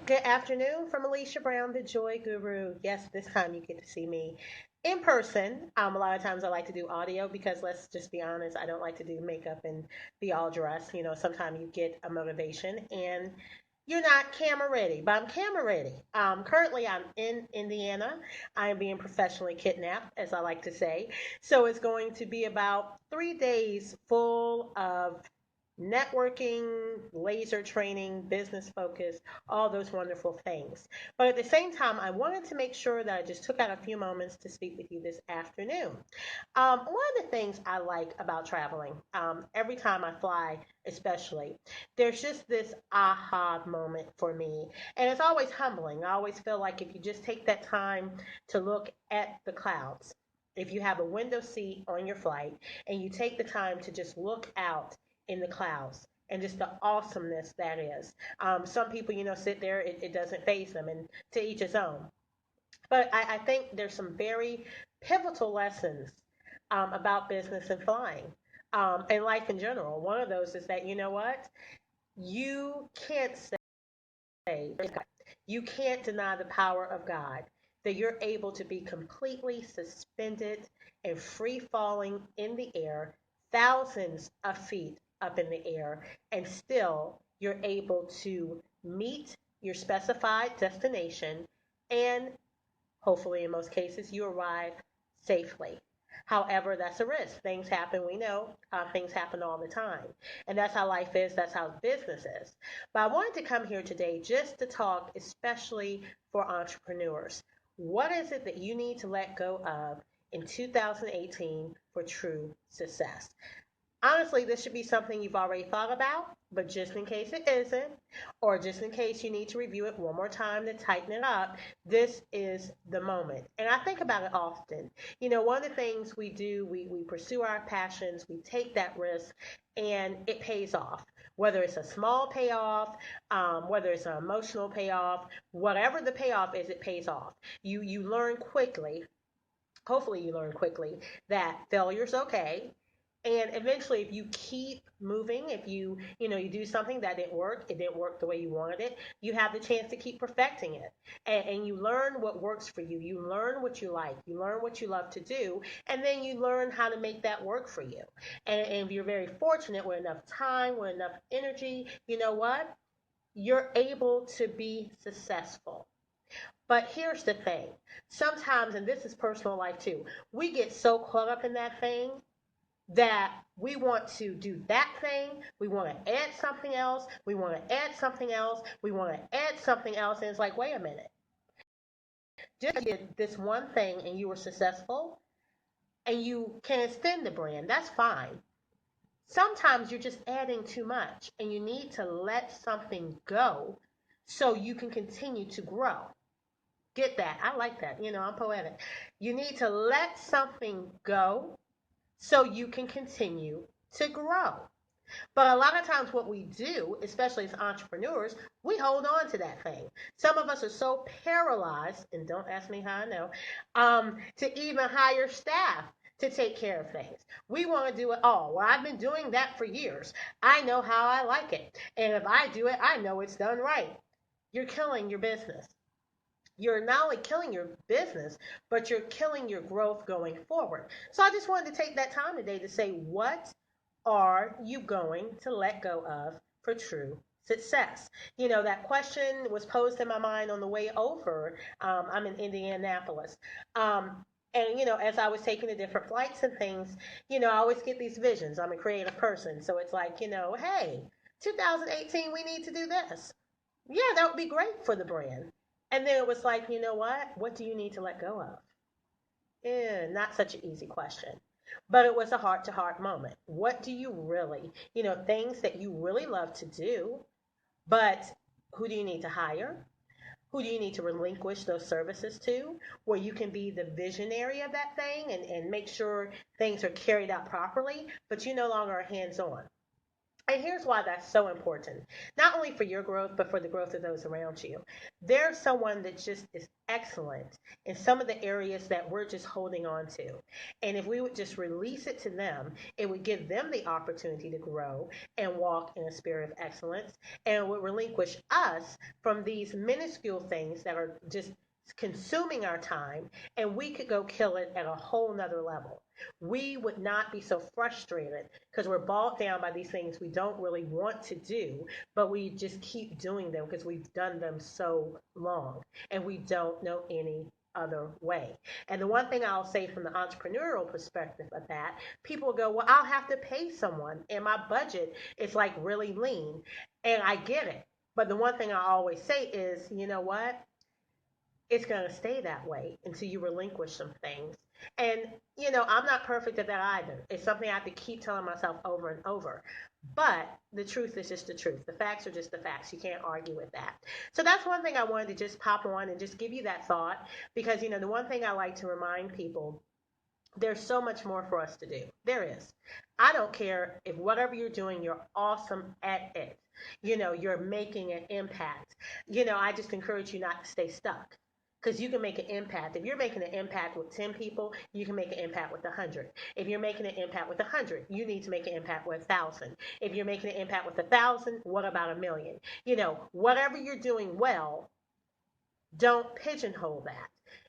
Good afternoon from Alicia Brown, the Joy Guru. Yes, this time you get to see me in person. A lot of times I like to do audio because let's just be honest, I don't like to do makeup and be all dressed. Sometimes you get a motivation and you're not camera ready, but I'm camera ready. Currently, I'm in Indiana. I am being professionally kidnapped, as I like to say. So it's going to be about 3 days full of networking, laser training, business focus, all those wonderful things. But at the same time, I wanted to make sure that I just took out a few moments to speak with you this afternoon. One of the things I like about traveling, every time I fly, especially, there's just this aha moment for me. And it's always humbling. I always feel like if you just take that time to look at the clouds, if you have a window seat on your flight and you take the time to just look out in the clouds and just the awesomeness that is. Some people, sit there, it doesn't faze them, and to each his own. But I think there's some very pivotal lessons about business and flying and life in general. One of those is that, you know what? You can't say, you can't deny the power of God, that you're able to be completely suspended and free falling in the air, thousands of feet up in the air, and still you're able to meet your specified destination and hopefully, in most cases, you arrive safely. However, that's a risk. Things happen, we know. Things happen all the time. And that's how life is, that's how business is. But I wanted to come here today just to talk, especially for entrepreneurs. What is it that you need to let go of in 2018 for true success? Honestly, this should be something you've already thought about, but just in case it isn't, or just in case you need to review it one more time to tighten it up, this is the moment. And I think about it often. One of the things we do, we pursue our passions, we take that risk, and it pays off. Whether it's a small payoff, whether it's an emotional payoff, whatever the payoff is, it pays off. You learn quickly, hopefully you learn quickly, that failure's okay, and eventually if you keep moving, if you do something that didn't work, it didn't work the way you wanted it, you have the chance to keep perfecting it, and you learn what works for you, you learn what you like, you learn what you love to do, and then you learn how to make that work for you. And if you're very fortunate with enough time, with enough energy, you know what, you're able to be successful. But here's the thing. Sometimes, and this is personal life too, we get so caught up in that thing that we want to do that thing, we want to add something else, we want to add something else, we want to add something else, and it's like, wait a minute. Just did this one thing and you were successful and you can extend the brand, that's fine. Sometimes you're just adding too much and you need to let something go so you can continue to grow. Get that? I like that. I'm poetic. You need to let something go so you can continue to grow. But a lot of times, what we do, especially as entrepreneurs, we hold on to that thing. Some of us are so paralyzed, and don't ask me how I know, to even hire staff to take care of things. We want to do it all. Well, I've been doing that for years. I know how I like it. And if I do it, I know it's done right. You're killing your business. You're not only killing your business, but you're killing your growth going forward. So I just wanted to take that time today to say, what are you going to let go of for true success? That question was posed in my mind on the way over. I'm in Indianapolis. And, as I was taking the different flights and things, I always get these visions. I'm a creative person. So it's like, hey, 2018, we need to do this. Yeah, that would be great for the brand. And then it was like, you know what? What do you need to let go of? Not such an easy question. But it was a heart to heart moment. What do you really, things that you really love to do, but who do you need to hire? Who do you need to relinquish those services to? Where you can be the visionary of that thing and make sure things are carried out properly, but you no longer are hands on. And here's why that's so important. Not only for your growth, but for the growth of those around you. There's someone that just is excellent in some of the areas that we're just holding on to. And if we would just release it to them, it would give them the opportunity to grow and walk in a spirit of excellence, and would relinquish us from these minuscule things that are just consuming our time, and we could go kill it at a whole nother level. We would not be so frustrated because we're bogged down by these things we don't really want to do, but we just keep doing them because we've done them so long and we don't know any other way. And the one thing I'll say from the entrepreneurial perspective of that, people go, well, I'll have to pay someone and my budget is like really lean. And I get it. But the one thing I always say is, you know what? It's going to stay that way until you relinquish some things. And, I'm not perfect at that either. It's something I have to keep telling myself over and over. But the truth is just the truth. The facts are just the facts. You can't argue with that. So that's one thing I wanted to just pop on and just give you that thought because, the one thing I like to remind people, there's so much more for us to do. There is. I don't care if whatever you're doing, you're awesome at it. You're making an impact. I just encourage you not to stay stuck because you can make an impact. If you're making an impact with 10 people, you can make an impact with 100. If you're making an impact with 100, you need to make an impact with 1,000. If you're making an impact with 1,000, what about a million? Whatever you're doing well, don't pigeonhole that.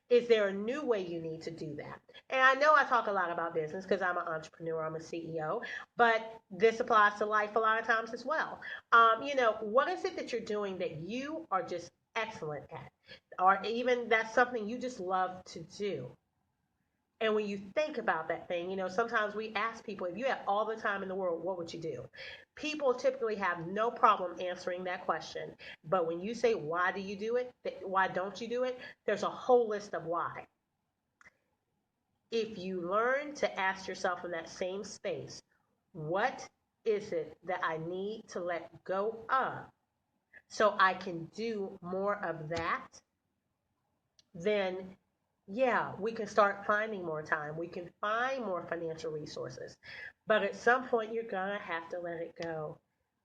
Is there a new way you need to do that? And I know I talk a lot about business because I'm an entrepreneur, I'm a CEO, but this applies to life a lot of times as well. What is it that you're doing that you are just excellent at? Or even that's something you just love to do. And when you think about that thing, sometimes we ask people, if you had all the time in the world, what would you do? People typically have no problem answering that question. But when you say, why do you do it? Why don't you do it? There's a whole list of why. If you learn to ask yourself in that same space, what is it that I need to let go of so I can do more of that? Then yeah, we can start finding more time. We can find more financial resources. But at some point, you're going to have to let it go.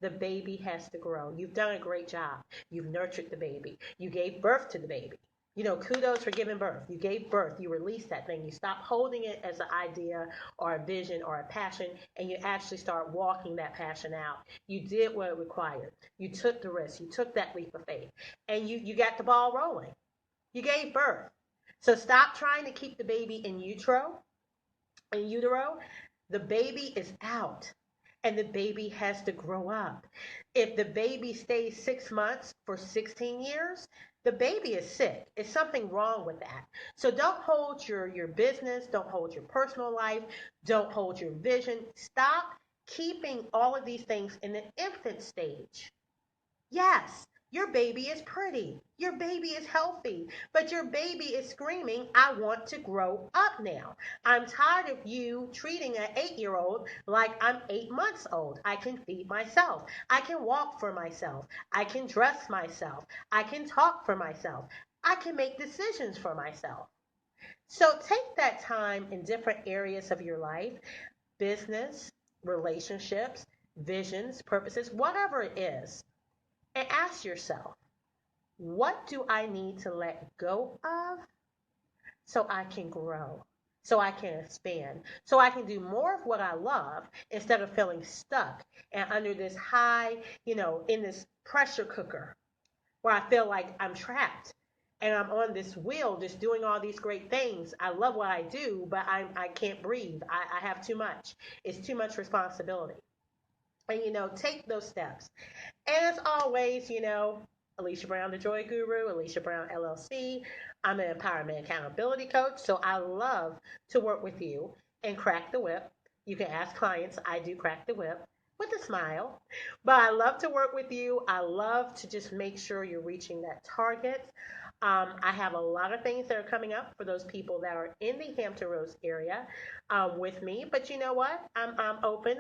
The baby has to grow. You've done a great job. You've nurtured the baby. You gave birth to the baby. Kudos for giving birth. You gave birth. You released that thing. You stop holding it as an idea or a vision or a passion, and you actually start walking that passion out. You did what it required. You took the risk. You took that leap of faith, and you got the ball rolling. You gave birth. So stop trying to keep the baby in utero. The baby is out and the baby has to grow up. If the baby stays 6 months for 16 years, the baby is sick. It's something wrong with that. So don't hold your business, don't hold your personal life, don't hold your vision. Stop keeping all of these things in the infant stage. Yes, your baby is pretty. Your baby is healthy. But your baby is screaming, I want to grow up now. I'm tired of you treating an 8-year-old like I'm 8 months old. I can feed myself. I can walk for myself. I can dress myself. I can talk for myself. I can make decisions for myself. So take that time in different areas of your life, business, relationships, visions, purposes, whatever it is, and ask yourself, what do I need to let go of so I can grow, so I can expand, so I can do more of what I love instead of feeling stuck and under this high, in this pressure cooker where I feel like I'm trapped and I'm on this wheel just doing all these great things. I love what I do, but I can't breathe. I have too much. It's too much responsibility. And, take ththose steps. And as always, Alicia Brown, the Joy Guru, Alicia Brown, LLC. I'm an empowerment accountability coach, so I love to work with you and crack the whip. You can ask clients, I do crack the whip with a smile. But I love to work with you. I love to just make sure you're reaching that target. I have a lot of things that are coming up for those people that are in the Hampton Roads area with me. But you know what? I'm open.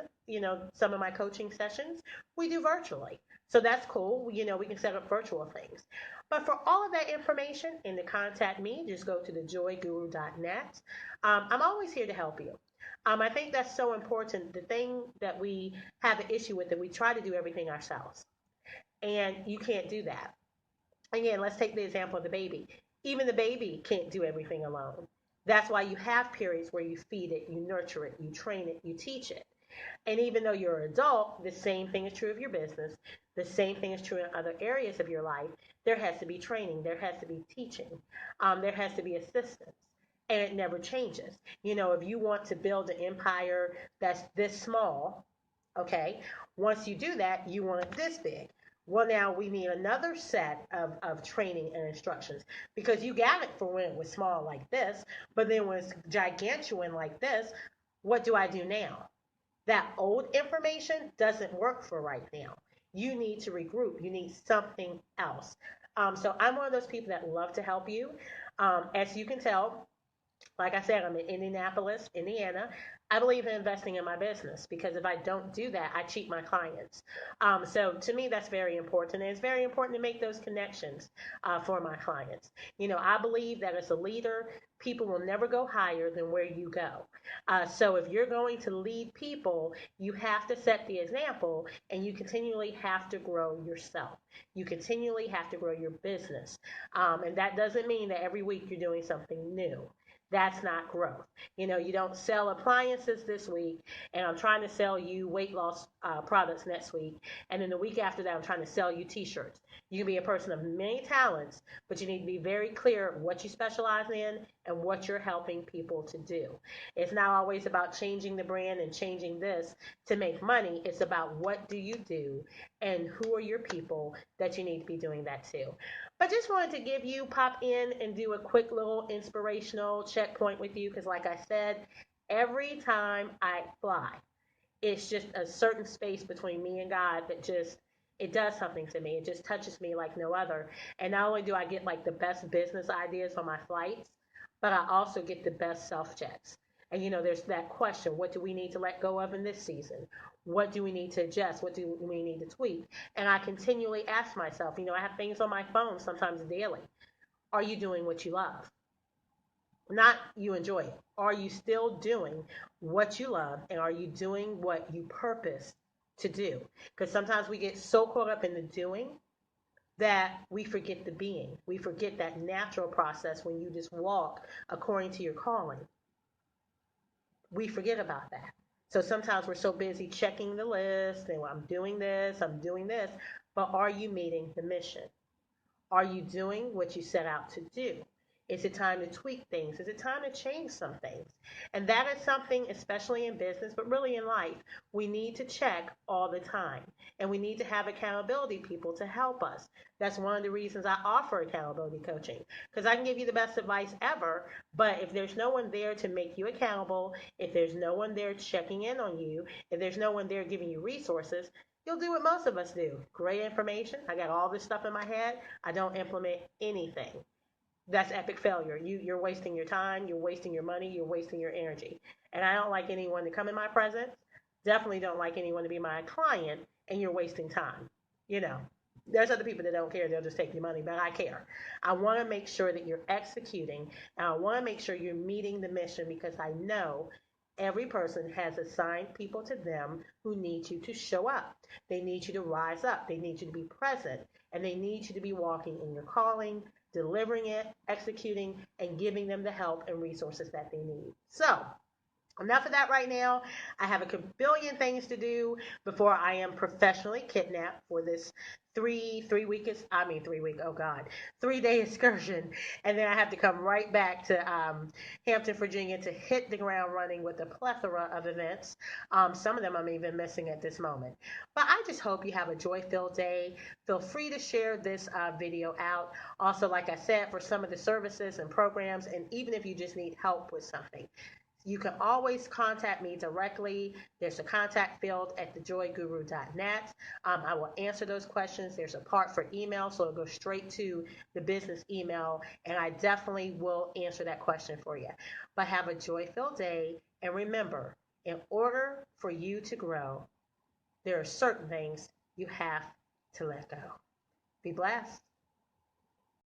Some of my coaching sessions we do virtually. So that's cool. We can set up virtual things. But for all of that information and to contact me, just go to thejoyguru.net. I'm always here to help you. I think that's so important. The thing that we have an issue with, that we try to do everything ourselves, and you can't do that. Again, let's take the example of the baby. Even the baby can't do everything alone. That's why you have periods where you feed it, you nurture it, you train it, you teach it. And even though you're an adult, the same thing is true of your business. The same thing is true in other areas of your life. There has to be training. There has to be teaching. There has to be assistance. And it never changes. If you want to build an empire that's this small, okay, once you do that, you want it this big. Well, now we need another set of training and instructions, because you got it for when it was small like this, but then when it's gigantuan like this, what do I do now? That old information doesn't work for right now. You need to regroup. You need something else. So I'm one of those people that love to help you. As you can tell, like I said, I'm in Indianapolis, Indiana. I believe in investing in my business, because if I don't do that, I cheat my clients. So to me, that's very important. And it's very important to make those connections for my clients. I believe that as a leader, people will never go higher than where you go. So if you're going to lead people, you have to set the example, and you continually have to grow yourself. You continually have to grow your business. And that doesn't mean that every week you're doing something new. That's not growth. You don't sell appliances this week, and I'm trying to sell you weight loss products next week, and then the week after that, I'm trying to sell you t-shirts. You can be a person of many talents, but you need to be very clear what you specialize in and what you're helping people to do. It's not always about changing the brand and changing this to make money. It's about what do you do and who are your people that you need to be doing that to. But just wanted to pop in and do a quick little inspirational checkpoint with you, because like I said, every time I fly, it's just a certain space between me and God that just, it does something to me. It just touches me like no other. And not only do I get like the best business ideas on my flights, but I also get the best self checks. And there's that question, what do we need to let go of in this season? What do we need to adjust? What do we need to tweak? And I continually ask myself, I have things on my phone sometimes daily. Are you doing what you love? Not you enjoy it. Are you still doing what you love, and are you doing what you purpose to do? Because sometimes we get so caught up in the doing that we forget the being. We forget that natural process when you just walk according to your calling. We forget about that. So sometimes we're so busy checking the list and I'm doing this, I'm doing this, but are you meeting the mission? Are you doing what you set out to do? Is it time to tweak things? Is it time to change some things? And that is something, especially in business, but really in life, we need to check all the time. And we need to have accountability people to help us. That's one of the reasons I offer accountability coaching, because I can give you the best advice ever, but if there's no one there to make you accountable, if there's no one there checking in on you, if there's no one there giving you resources, you'll do what most of us do. Great information. I got all this stuff in my head. I don't implement anything. That's epic failure. You're wasting your time, you're wasting your money, you're wasting your energy. And I don't like anyone to come in my presence. Definitely don't like anyone to be my client, and you're wasting time. You know, there's other people that don't care. They'll just take your money, but I care. I want to make sure that you're executing, and I want to make sure you're meeting the mission, because I know every person has assigned people to them who need you to show up. They need you to rise up. They need you to be present, and they need you to be walking in your calling, delivering it, executing, and giving them the help and resources that they need. So, enough of that right now. I have a billion things to do before I am professionally kidnapped for this 3 day excursion. And then I have to come right back to Hampton, Virginia to hit the ground running with a plethora of events. Some of them I'm even missing at this moment. But I just hope you have a joy-filled day. Feel free to share this video out. Also, like I said, for some of the services and programs, and even if you just need help with something, you can always contact me directly. There's a contact field at thejoyguru.net. I will answer those questions. There's a part for email, so it'll go straight to the business email, and I definitely will answer that question for you. But have a joy-filled day, and remember, in order for you to grow, there are certain things you have to let go. Be blessed.